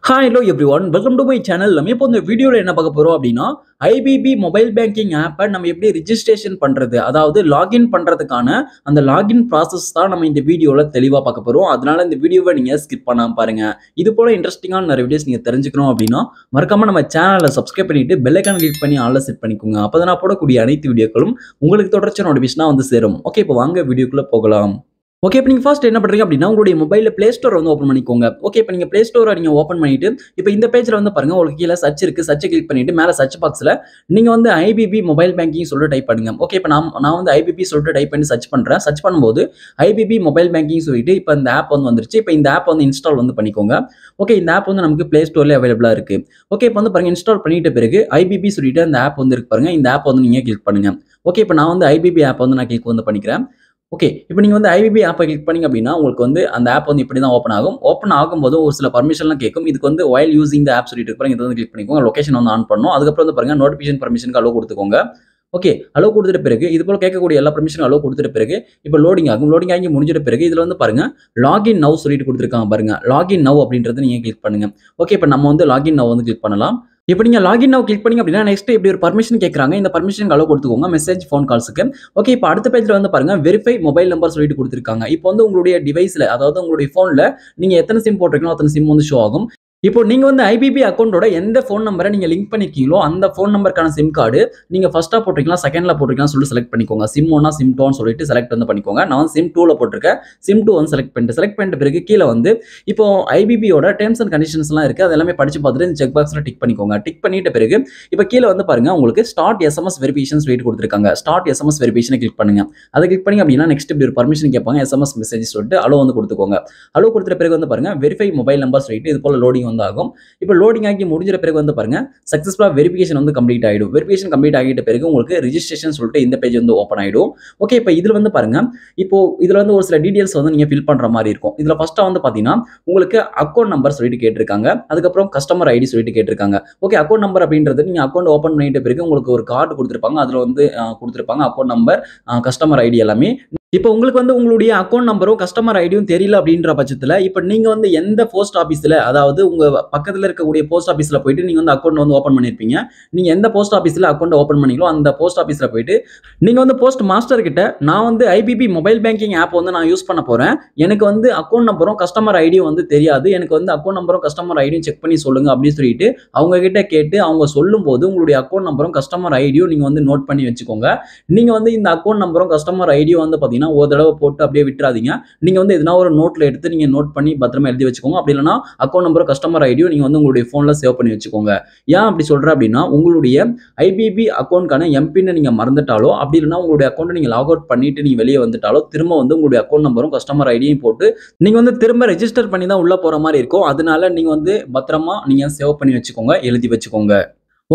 Hi, hello everyone. Welcome to my channel. நம்ம இப்போ இந்த வீடியோல என்ன பார்க்க போறோம் அப்படின்னா ஐபிபி மொபைல் பேங்கிங் ஆப்பை நம்ம எப்படி ரிஜிஸ்ட்ரேஷன் பண்றது, அதாவது லாகின் பண்றதுக்கான அந்த லாகின் ப்ராசஸ் தான் நம்ம இந்த வீடியோல தெளிவா பார்க்க போறோம். அதனால இந்த வீடியோவை நீங்க ஸ்கிப் பண்ணாம பாருங்க. இது போல இன்ட்ரெஸ்டிங்கான நிறைய வீடியோஸ் நீங்க தெரிஞ்சுக்கணும் அப்படின்னா மறக்காம நம்ம சேனலை சப்ஸ்கிரைப் பண்ணிட்டு பெல் ஐகான் கிளிக் பண்ணி ஆல்ல செட் பண்ணிக்கோங்க. அப்பதான் நான் போடக்கூடிய அனைத்து வீடியோக்களும் உங்களுக்கு தொடர்ச்சியான நோட்டிஃபிகேஷனா வந்து சேரும். ஓகே, இப்போ வாங்க வீடியோக்குள்ள போகலாம். ஓகே, இப்போ நீங்கள் ஃபர்ஸ்ட் என்ன பண்ணுறீங்க அப்படின்னா உங்களுடைய மொபைலில் ப்ளே ஸ்டோர் வந்து ஓப்பன் பண்ணிக்கோங்க. ஓகே, இப்போ நீங்கள் ப்ளே ஸ்டோரை நீங்கள் ஓப்பன் பண்ணிட்டு இப்போ இந்த பேஜில் வந்து பாருங்க, உங்களுக்கு கீழே சர்ச் இருக்குது. சர்ச்சை கிளிக் பண்ணிட்டு மேலே சர்ச் பாக்ஸில் நீங்கள் வந்து ஐபிபி மொபைல் பேங்கிங் சொல்லிட்டு டைப் பண்ணுங்க. ஓகே, இப்போ நான் வந்து ஐபிபி சொல்லிட்டு டைப் பண்ணி சர்ச் பண்ணுறேன். சர்ச் பண்ணும்போது ஐபிபி மொபைல் பேங்கிங் சொல்லிட்டு இப்போ இந்த ஆப் வந்து வந்துருச்சு. இப்போ இந்த ஆப் வந்து இன்ஸ்டால் வந்து பண்ணிக்கோங்க. ஓகே, இந்த ஆப் வந்து நமக்கு ப்ளே ஸ்டோர்லேயே அவைலபிளாக இருக்குது. ஓகே, இப்போ வந்து பாருங்க, இன்ஸ்டால் பண்ணிட்ட பிறகு ஐபிபி சொல்லிட்டு அந்த ஆப் வந்து இருக்கு பாருங்க. இந்த ஆப் வந்து நீங்கள் கிளிக் பண்ணுங்க. ஓகே, இப்போ நான் வந்து ஐபிபி ஆப் வந்து நான் கிளிக் வந்து பண்ணிக்கிறேன். ஓகே, இப்போ நீங்கள் வந்து ஐபிபி ஆப்பை கிளிக் பண்ணிங்க அப்படின்னா உங்களுக்கு வந்து அந்த ஆப் வந்து இப்படி தான் ஓப்பன் ஆகும். ஓப்பன் ஆகும்போது ஒரு சில பர்மிஷன்லாம் கேட்கும். இதுக்கு வந்து வைல் யூசிங் த ஆப் சொல்லிட்டு இருப்பாங்க. இதை வந்து கிளிக் பண்ணிக்கோங்க. லொகேஷன் வந்து ஆன் பண்ணணும். அதுக்கப்புறம் வந்து பாருங்க, நோட்டிஃபிகேஷன் பர்மிஷனுக்கு அலோ கொடுத்துக்கோங்க. ஓகே, அலோ கொடுத்துட்ட பிறகு இது போல கேட்கக்கூடிய எல்லா பர்மிஷனும் அலோ கொடுத்துட்ட பிறகு இப்போ லோடிங் ஆகும். லோடிங் ஆகி முடிஞ்சிட்ட பிறகு இதில் வந்து பாருங்க, லாகின் நவ் சொல்லிட்டு கொடுத்துருக்காங்க பாருங்க. லாகின் நவ் அப்படின்றத நீங்கள் கிளிக் பண்ணுங்க. ஓகே, இப்போ நம்ம வந்து லாகின் நவ் வந்து கிளிக் பண்ணலாம். இப்போ நீங்கள் லாகின் நவ் கிளிக் பண்ணீங்க அப்படின்னா நெக்ஸ்ட் இப்படி ஒரு பர்மிஷன் கேட்குறாங்க. இந்த பர்மிஷன் அலோ கொடுத்துக்கோங்க. மெசேஜ் ஃபோன் கால்ஸுக்கு. ஓகே, இப்போ அடுத்த பேஜில் வந்து பாருங்க, வெரிஃபை மொபைல் நம்பர் சொல்லிட்டு கொடுத்துருக்காங்க. இப்போ வந்து உங்களுடைய டிவைஸில், அதாவது உங்களுடைய ஃபோனில் நீங்கள் எத்தனை சிம் போட்டிருக்கீங்களோ அத்தனை சிம் வந்து ஷோ ஆகும். இப்போ நீங்க வந்து ஐபிபி அக்கௌண்டோட எந்த ஃபோன் நம்பரை நீங்க லிங்க் பண்ணிருக்கீங்களோ அந்த ஃபோன் நம்பருக்கான சிம் கார்டு நீங்க ஃபர்ஸ்டா போட்டிருக்கலாம், செகண்ட்ல போட்டிருக்கலாம் சொல்லிட்டு செலக்ட் பண்ணிக்கோங்க. சிம் 1 சிம் 2 சொல்லிட்டு செலக்ட் வந்து பண்ணிக்கோங்க. நான் வந்து சிம் 2ல போட்டிருக்கேன். சிம் 2 வந்து செலக்ட் பண்ணிட்ட பிறகு கீழே வந்து இப்போ ஐபிபியோட டேர்ம்ஸ் அண்ட் கண்டிஷன்ஸ்லாம் இருக்கு. அது எல்லாமே படிச்சு பார்த்துட்டு இந்த செக் பாக்ஸ்ல டிக் பண்ணிக்கோங்க. டிக் பண்ணிட்ட பிறகு இப்போ கீழே வந்து பாருங்க, உங்களுக்கு ஸ்டார்ட் எஸ்எம்எஸ் வெரிஃபிகேஷன் சொல்லிட்டு கொடுத்துருக்காங்க. ஸ்டார்ட் எஸ்எம்எஸ் வெரிஃபிகேஷனை கிளிக் பண்ணுங்க. அதை கிளிக் பண்ணி அப்படின்னா நெக்ஸ்ட் இப்படி ஒரு பர்மிஷன் கேட்பாங்க. எஸ்எம்எஸ் மெசேஜ் சொல்லிட்டு அலோ வந்து கொடுத்துக்கோங்க. அலோ கொடுத்த பிறகு வந்து பாருங்க, வெரிஃபை மொபைல் நம்பர் சொல்லிட்டு இது போல லோடிங் வந்து ஆகும். இப்போ லோடிங் ஆகி முடிஞ்ச பிறகு வந்து பாருங்க, சக்சஸ்ஃபுல்லா வெரிஃபிகேஷன் வந்து கம்ப்ளீட் ஆயிடும். வெரிஃபிகேஷன் கம்ப்ளீட் ஆகிட்ட பிறகு உங்களுக்கு ரிஜிஸ்ட்ரேஷன் சொல்லிட்டு இந்த பேஜ் வந்து ஓப்பன் ஆயிடும். ஓகே, இப்போ இதுல வந்து பாருங்க, இப்போ இதுல வந்து ஒரு சில டீடைல்ஸ் வந்து நீங்க ஃபில் பண்ற மாதிரி இருக்கும். இதுல ஃபர்ஸ்ட் வந்து பாத்தீங்கன்னா உங்களுக்கு அக்கௌண்ட் நம்பர் சொல்லிட்டு கேட்டிருக்காங்க. அதுக்கப்புறம் கஸ்டமர் ஐடி சொல்லிட்டு கேட்டிருக்காங்க. ஓகே, அக்கௌண்ட் நம்பர் அப்படின்றது நீங்க அக்கௌண்ட் ஓப்பன் பண்ணிட்ட பிறகு உங்களுக்கு ஒரு கார்டு கொடுத்திருப்பாங்க. அதுல வந்து கொடுத்திருப்பாங்க அக்கௌண்ட் நம்பர், கஸ்டமர் ஐடி எல்லாமே. இப்போ உங்களுக்கு வந்து உங்களுடைய அக்கௌண்ட் நம்பரும் கஸ்டமர் ஐடியும் தெரியல அப்படின்ற பட்சத்தில் இப்போ நீங்கள் வந்து எந்த போஸ்ட் ஆஃபீஸில், அதாவது உங்கள் பக்கத்தில் இருக்கக்கூடிய போஸ்ட் ஆஃபீஸில் போயிட்டு நீங்கள் வந்து அக்கௌண்ட் வந்து ஓப்பன் பண்ணியிருப்பீங்க. நீங்கள் எந்த போஸ்ட் ஆஃபீஸில் அக்கௌண்ட் ஓப்பன் பண்ணீங்களோ அந்த போஸ்ட் ஆஃபீஸில் போயிட்டு நீங்கள் வந்து போஸ்ட் மாஸ்டர் கிட்ட நான் வந்து ஐபிபி மொபைல் பேங்கிங் ஆப் வந்து நான் யூஸ் பண்ண போகிறேன், எனக்கு வந்து அக்கௌண்ட் நம்பரும் கஸ்டமர் ஐடியும் வந்து தெரியாது, எனக்கு வந்து அக்கௌண்ட் நம்பரும் கஸ்டமர் ஐடியும் செக் பண்ணி சொல்லுங்க அப்படின்னு சொல்லிட்டு அவங்க கிட்ட கேட்டு அவங்க சொல்லும்போது உங்களுடைய அக்கௌண்ட் நம்பரும் கஸ்டமர் ஐடியும் நீங்கள் வந்து நோட் பண்ணி வச்சுக்கோங்க. நீங்கள் வந்து இந்த அக்கௌண்ட் நம்பரும் கஸ்டமர் ஐடியும் வந்து பார்த்தீங்கன்னா ஒரு தடவை போட்டு அப்படியே விட்டுறாதீங்க. நீங்க வந்து எதனா ஒரு நோட்ல எடுத்து நீங்க நோட் பண்ணி பத்திரமா எழுதி வச்சுக்கோங்க. அப்படி இல்லைன்னா அக்கௌண்ட் நம்பரும் கஸ்டமர் ஐடியும் நீங்க வந்து உங்களுடைய போன்ல சேவ் பண்ணி வச்சுக்கோங்க. ஏன் அப்படி சொல்றேன் அப்படின்னா, உங்களுடைய ஐபிபி அக்கௌண்ட்கான எம்பின் நீங்க மறந்துட்டாலோ அப்படி இல்லைன்னா உங்களுடைய அக்கௌண்ட் நீங்க லாக் அவுட் பண்ணிட்டு நீங்க வெளியே வந்துட்டாலோ திரும்ப வந்து உங்களுடைய அக்கௌண்ட் நம்பரும் கஸ்டமர் ஐடியும் போட்டு நீங்க வந்து திரும்ப ரெஜிஸ்டர் பண்ணி தான் உள்ள போற மாதிரி இருக்கும். அதனால நீங்க வந்து பத்திரமா நீங்க சேவ் பண்ணி வச்சுக்கோங்க, எழுதி வச்சுக்கோங்க.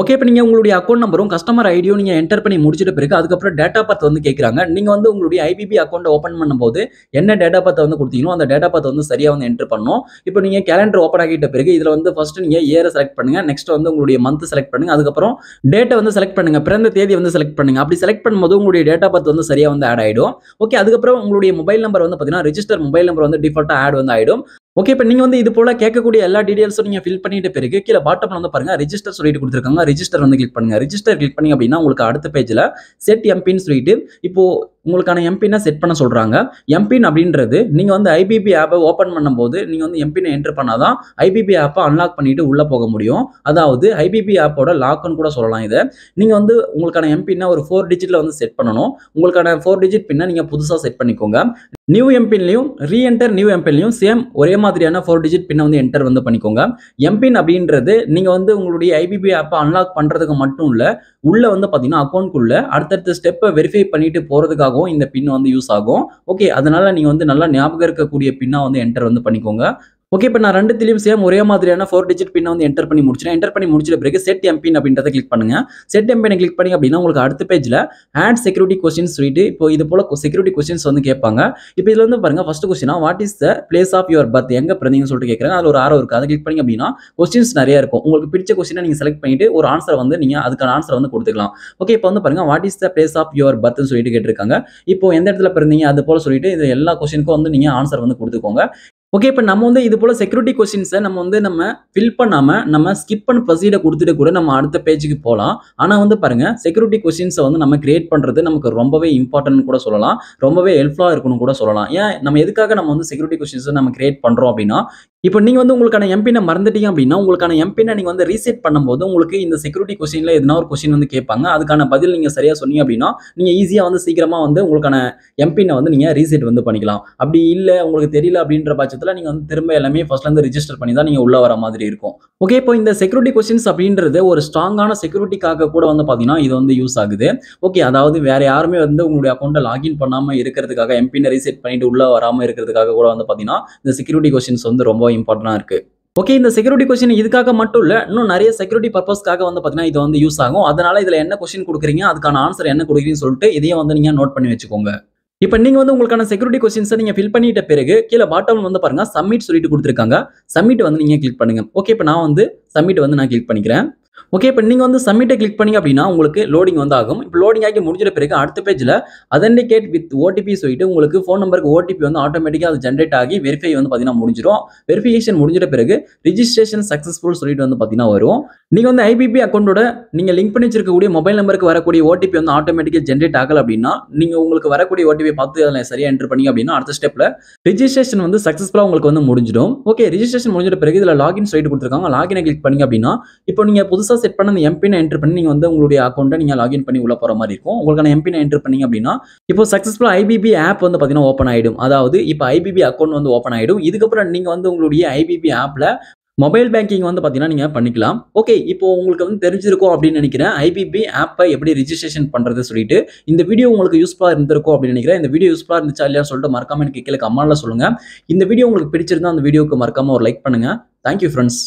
ஓகே, இப்போ நீங்கள் உங்களுடைய அக்கௌண்ட் நம்பரும் கஸ்டமர் ஐடியும் நீங்கள் என்டர் பண்ணி முடிச்சிட்ட பிறகு அதுக்கப்புறம் டேட்டா பர்த் வந்து கேட்குறாங்க. நீங்கள் வந்து உங்களுடைய ஐபிபி அக்கௌண்ட்டை ஓப்பன் பண்ணும்போது என்ன டேட்டா பர்த் வந்து கொடுத்தீங்களோ அந்த டேட்டா பர்த் வந்து சரியாக வந்து என்டர் பண்ணணும். இப்போ நீங்கள் கேலண்டர் ஓப்பன் ஆகிட்ட பிறகு இதில் வந்து ஃபர்ஸ்ட் நீங்கள் இயரை செலக்ட் பண்ணுங்க. நெக்ஸ்ட் வந்து உங்களுடைய மந்த் செலக்ட் பண்ணுங்க. அதுக்கப்புறம் டேட்டை வந்து செலக்ட் பண்ணுங்க. பிறந்த தேதி வந்து செலக்ட் பண்ணுங்க. அப்படி செலக்ட் பண்ணும்போது உங்களுடைய டேட்டா பர்த் வந்து சரியாக வந்து ஆட் ஆகிடும். ஓகே, அதுக்கப்புறம் உங்களுடைய மொபைல் நம்பர் வந்து பார்த்தீங்கன்னா ரிஜிஸ்டர் மொபைல் நம்பர் வந்து டிஃபால்ட்டாக ஆட் வந்து ஆகிடும். ஓகே, இப்போ நீங்கள் வந்து இது போல கேட்கக்கூடிய எல்லா டீடைல்ஸும் நீங்கள் ஃபில் பண்ணிட்ட பிறகு கீழே பாட்டம்ல வந்து பாருங்க, ரிஜிஸ்டர் சொல்லிட்டு கொடுத்துருக்காங்க. ரிஜிஸ்டர் வந்து கிளிக் பண்ணுங்க. ரிஜிஸ்டர் கிளிக் பண்ணி அப்படின்னா உங்களுக்கு அடுத்த பேஜில் செட் எம்பின்னு சொல்லிட்டு இப்போ உங்களுக்கான எம்பினை செட் பண்ண சொல்றாங்க. எம்பின் அப்படின்றது நீங்க வந்து ஐபிபி ஆப்பை ஓப்பன் பண்ணும்போது நீங்க வந்து எம்பினை என்டர் பண்ணாதான் ஐபிபி ஆப்பை அன்லாக் பண்ணிட்டு உள்ள போக முடியும். அதாவது ஐபிபி ஆப்போட லாக்னு கூட சொல்லலாம் இதை. நீங்க வந்து உங்களுக்கான எம்பினை ஒரு 4 டிஜிட்ல வந்து செட் பண்ணணும். உங்களுக்கான 4 டிஜிட் பின்னை நீங்க புதுசா செட் பண்ணிக்கோங்க. நியூ எம்பின்லையும் ரீஎன்டர் நியூ எம்பின்லையும் சேம் ஒரே மாதிரியான 4 டிஜிட் பின்னை வந்து என்டர் வந்து பண்ணிக்கோங்க. எம்பின் அப்படின்றது நீங்க வந்து உங்களுடைய ஐபிபி ஆப்பை அன்லாக் பண்றதுக்கு மட்டும் இல்ல, உள்ள வந்து பாத்தீங்கன்னா அக்கௌண்ட்குள்ள அடுத்தடுத்த ஸ்டெப்பை வெரிஃபை பண்ணிட்டு போறதுக்காகவும் இந்த பின் வந்து யூஸ் ஆகும். ஓகே, அதனால நீங்க வந்து நல்லா ஞாபகம் இருக்கக்கூடிய பின்னா வந்து என்டர் வந்து பண்ணிக்கோங்க. ஓகே, இப்போ நான் ரெண்டுத்திலையும் சேம் ஒரே மாதிரியான 4 டிஜிட் பின்னை வந்து என்டர் பண்ணி முடிச்சிட்டேன். என்டர் பண்ணி முடிச்சிட்ட பிறகு செட் எம்பின் அப்படின்றத கிளிக் பண்ணுங்க. செட் எம்பினை கிளிக் பண்ணி அப்படின்னா உங்களுக்கு அடுத்த பேஜ்ல ஆட் செக்யூரிட்டி கொஸ்டின்ஸ் சொல்லிட்டு இப்போ இது போல செக்யூரிட்டி கொஸ்டின்ஸ் வந்து கேட்பாங்க. இப்போ இதுல வந்து பாருங்க, ஃபர்ஸ்ட் கொஸ்டினா what is the place of your birth, எங்க பிறந்தீங்கன்னு சொல்லிட்டு கேட்கறாங்க. அதுல ஒரு ஆரோ இருக்கு. அதை கிளிக் பண்ணி அப்படின்னா கொஸ்டின்ஸ் நிறைய இருக்கும். உங்களுக்கு பிடிச்ச கொஸ்டினை நீங்க செலக்ட் பண்ணிட்டு ஒரு ஆன்சர் வந்து நீங்க அதுக்கான ஆன்சர் வந்து கொடுத்துக்கலாம். ஓகே, இப்போ வந்து பாருங்க, what is the place of your பர்த்னு சொல்லிட்டு கேட்டிருக்காங்க. இப்போ எந்த இடத்துல பிறந்தீங்க அது போல சொல்லிட்டு இது எல்லா கொஸ்டினுக்கும் வந்து நீங்க ஆன்சர் வந்து கொடுத்துக்கோங்க. ஓகே. இப்ப நம்ம வந்து இது போல செக்யூரிட்டி கொஸ்டின்ஸ நம்ம ஃபில் பண்ணாம, நம்ம ஸ்கிப் அண்ட் ப்ரோசீட குடுத்துட்டு கூட நம்ம அடுத்த பேஜ்க்கு போலாம். ஆனா வந்து பாருங்க, செக்யூரிட்டி கொஸ்டின்ஸ வந்து நம்ம கிரியேட் பண்றது நமக்கு ரொம்பவே இம்பார்ட்டன்ட்னு கூட சொல்லலாம். ரொம்பவே ஹெல்ப்ஃபுல்லா இருக்கும்னு கூட சொல்லலாம். ஏன் எதுக்காக நம்ம வந்து செக்யூரிட்டி கொஸ்டின்ஸ நம்ம கிரியேட் பண்றோம் அப்டின்னா, இப்ப நீங்க வந்து உங்களுக்கான எம்பின மறந்துட்டீங்க அப்டின்னா, உங்களுக்கான எம்பின நீங்க வந்து ரீசெட் பண்ணும்போது உங்களுக்கு இந்த செக்யூரிட்டி கொஸ்டின்ல எதனா ஒரு கொஸ்டின் வந்து கேட்பாங்க. அதுக்கான பதில் நீங்க சரியா சொன்னீங்க அப்டின்னா, நீங்க ஈஸியா வந்து சீக்கிரமா வந்து உங்களுக்கான எம்பின வந்து நீங்க ரீசெட் வந்து பண்ணிக்கலாம். அப்படி இல்ல உங்களுக்கு தெரியல அப்படின்ற பட்சத்துல நீங்க வந்து திரும்ப எல்லாமே ஃபர்ஸ்ட்ல இருந்து ரிஜிஸ்டர் பண்ணி தான் நீங்க உள்ள வர மாதிரி இருக்கும். ஓகே. இப்போ இந்த செக்யூரிட்டி கொஸ்டின்ஸ் அப்படின்றது ஒரு ஸ்ட்ராங்கான செக்யூரிட்டிக்காக கூட வந்து பாத்தீங்கன்னா இது வந்து யூஸ் ஆகுது. ஓகே. அதாவது வேற யாருமே வந்து உங்களுடைய அக்கௌண்ட்ட லாகின் பண்ணாம இருக்கிறதுக்காக எம்பின ரீசெட் பண்ணிட்டு உள்ள வராம இருக்கிறதுக்காக கூட வந்து பாத்தீங்கன்னா இந்த செக்யூரிட்டி கொஸ்டின்ஸ் வந்து ரொம்ப இம்பார்ட்டன்ட்டா இருக்கு. ஓகே. இந்த செக்யூரிட்டி கொஸ்டின் இதுக்காக மட்டும் இல்ல. இன்னும் நெறைய செக்யூரிட்டி பர்ப்பஸ்க்காக வந்து பாத்தீங்கன்னா இது வந்து யூஸ் ஆகும். அதனால இதுல என்ன கொஸ்டின் குடுக்குறீங்க, அதுக்கான ஆன்ஸர் என்ன குடுக்குறீங்கன்னு சொல்லிட்டு இதையும் வந்து நீங்க நோட் பண்ணி வச்சுக்கோங்க. இப்ப நீங்க வந்து உங்களுக்கான செக்யூரிட்டி கொஸ்டின்ஸ நீங்க ஃபில் பண்ணிட்ட பிறகு, கீழ பாட்டம்ல வந்து பாருங்க சப்மிட் சொல்லிட்டு குடுத்திருக்காங்க. சப்மிட் வந்து நீங்க கிளிக் பண்ணுங்க. ஓகே. இப்ப நான் வந்து சப்மிட் வந்து நான் கிளிக் பண்ணிக்கிறேன். ஓகே. இப்ப நீங்க வந்து சப்மிட்ட கிளிக் பண்ணீங்க அப்டின்னா, உங்களுக்கு லோடிங் வந்து ஆகும். இப்ப லோடிங் ஆகி முடிஞ்சிட்ட பிறகு அடுத்த பேஜ்ல அதென்டிகேட் வித் ஓடிபி சொல்லிட்டு உங்களுக்கு ஃபோன் நம்பருக்கு ஓடிபி வந்து ஆட்டோமேட்டிக்கா அது ஜெனரேட் ஆகி வெரிஃபை வந்து பாத்தீங்கன்னா முடிஞ்சிரும். வெரிஃபிகேஷன் முடிஞ்சிட்ட பிறகு ரிஜிஸ்ட்ரேஷன் சக்சஸ்ஃபுல் சொல்லிட்டு வந்து பாத்தீங்கன்னா வரும். நீங்க வந்து ஐபிபி அக்கவுண்டோட நீங்க லிங்க் பண்ணி வச்சிருக்கக்கூடிய மொபைல் நம்பருக்கு வரக்கூடிய ஓடிபி வந்து ஆட்டோமேட்டிக்கா ஜெனரேட் ஆகல அப்டின்னா, நீங்க உங்களுக்கு வரக்கூடிய ஓடிபி பார்த்து அதுல சரியா என்டர் பண்ணீங்க அப்டின்னா, அடுத்த ஸ்டெப்ல ரிஜிஸ்ட்ரேஷன் வந்து சக்சஸ்ஃபுல்லா உங்களுக்கு வந்து முடிஞ்சிடும். ஓகே. ரிஜிஸ்ட்ரேஷன் முடிஞ்சிட்ட பிறகு இதுல லாகின் சொல்லிட்டு குடுத்திருக்காங்க. லாகின கிளிக் பண்ணீங்க அப்டின்னா, இப்போ நீங்க புதுசா செட் பண்ண அந்த எம்பின என்டர் பண்ணி நீங்க வந்து உங்களுடைய அக்கவுண்ட்ட நீங்க லாகின் பண்ணி உள்ள போற மாரி இருக்கும். உங்களுக்கான எம்பின என்டர் பண்ணீங்க அப்டின்னா, இப்போ சக்சஸ்ஃபுல்லா ஐபிபி ஆப் வந்து பாத்தீங்கன்னா ஓப்பன் ஆயிடும். அதாவது இப்ப ஐபிபி அக்கவுண்ட் வந்து ஓப்பன் ஆயிடும். இதுக்கப்புறம் நீங்க வந்து உங்களுடைய ஐபிபி ஆப்ல மொபைல் பேங்கிங் வந்து பாத்தீங்கன்னா நீங்க பண்ணிக்கலாம். ஓகே. இப்போ உங்களுக்கு வந்து தெரிஞ்சிருக்கும் அப்டின்னு நெனைக்கிறேன். ஐபிபி ஆப்ப எப்படி ரிஜிஸ்ட்ரேஷன் பண்றது சொல்லிட்டு. இந்த வீடியோ உங்களுக்கு யூஸ்ஃபுல்லா இருந்திருக்கும் அப்டின்னு நெனைக்கிறேன். இந்த வீடியோ யூஸ்ஃபுல்லா இருந்துச்சா இல்லையான்னு சொல்லிட்டு மறக்காம எனக்கு கீழ கமெண்ட்ல சொல்லுங்க. இந்த வீடியோ உங்களுக்கு பிடிச்சிருந்தா அந்த வீடியோக்கு மறக்காம ஒரு லைக் பண்ணுங்க. Thank you friends.